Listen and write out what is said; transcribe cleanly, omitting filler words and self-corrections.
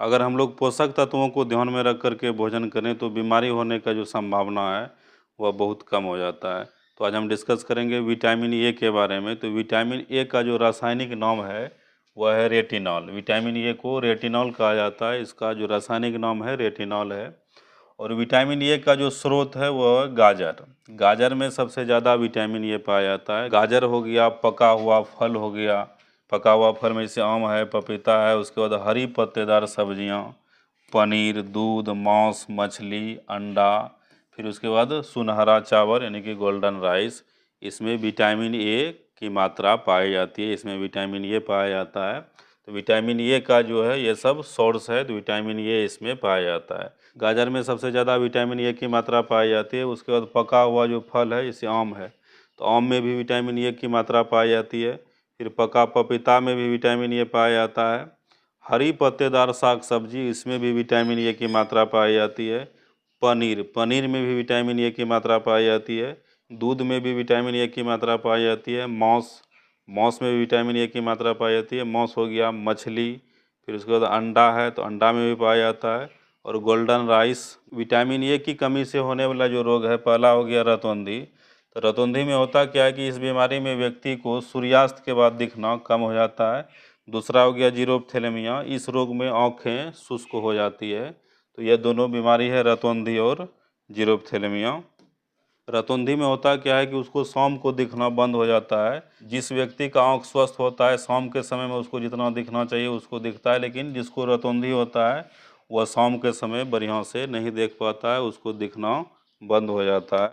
अगर हम लोग पोषक तत्वों को ध्यान में रख कर के भोजन करें तो बीमारी होने का जो संभावना है वह बहुत कम हो जाता है। तो आज हम डिस्कस करेंगे विटामिन ए के बारे में। तो विटामिन ए का जो रासायनिक नाम है वह है रेटिनॉल। विटामिन ए को रेटिनॉल कहा जाता है, इसका जो रासायनिक नाम है रेटिनॉल है। और विटामिन ए का जो स्रोत है वह गाजर। गाजर में सबसे ज़्यादा विटामिन ए पाया जाता है। गाजर हो गया, पका हुआ फल हो गया, पका हुआ फल में जैसे आम है, पपीता है, उसके बाद हरी पत्तेदार सब्जियां, पनीर, दूध, मांस, मछली, अंडा, फिर उसके बाद सुनहरा चावल यानी कि गोल्डन राइस, इसमें विटामिन ए की मात्रा पाई जाती है, इसमें विटामिन ए पाया जाता है। तो विटामिन ए का जो है ये सब सोर्स है, तो विटामिन ए इसमें पाया जाता है। गाजर में सबसे ज़्यादा विटामिन ए की मात्रा पाई जाती है। उसके बाद पका हुआ जो फल है जैसे आम है, तो आम में भी विटामिन ए की मात्रा पाई जाती है। फिर पका पपीता में भी विटामिन ए पाया जाता है। हरी पत्तेदार साग सब्जी, इसमें भी विटामिन ए की मात्रा पाई जाती है। पनीर में भी विटामिन ए की मात्रा पाई जाती है। दूध में भी विटामिन ए की मात्रा पाई जाती है। मांस में भी विटामिन ए की मात्रा पाई जाती है। मांस हो गया, मछली, फिर उसके बाद अंडा है तो अंडा में भी पाया जाता है। और गोल्डन राइस। विटामिन ए की कमी से होने वाला जो रोग है, पहला हो गया रतौंधी। तो रतौंधी में होता क्या है कि इस बीमारी में व्यक्ति को सूर्यास्त के बाद दिखना कम हो जाता है। दूसरा हो गया जीरोप्थेलेमिया, इस रोग में आँखें शुष्क हो जाती है। तो यह दोनों बीमारी है, रतौंधी और जीरोप्थेलेमिया। रतौंधी में होता क्या है कि उसको शाम को दिखना बंद हो जाता है। जिस व्यक्ति का आँख स्वस्थ होता है शाम के समय में उसको जितना दिखना चाहिए उसको दिखता है, लेकिन जिसको रतौंधी होता है वह शाम के समय बढ़िया से नहीं देख पाता है, उसको दिखना बंद हो जाता है।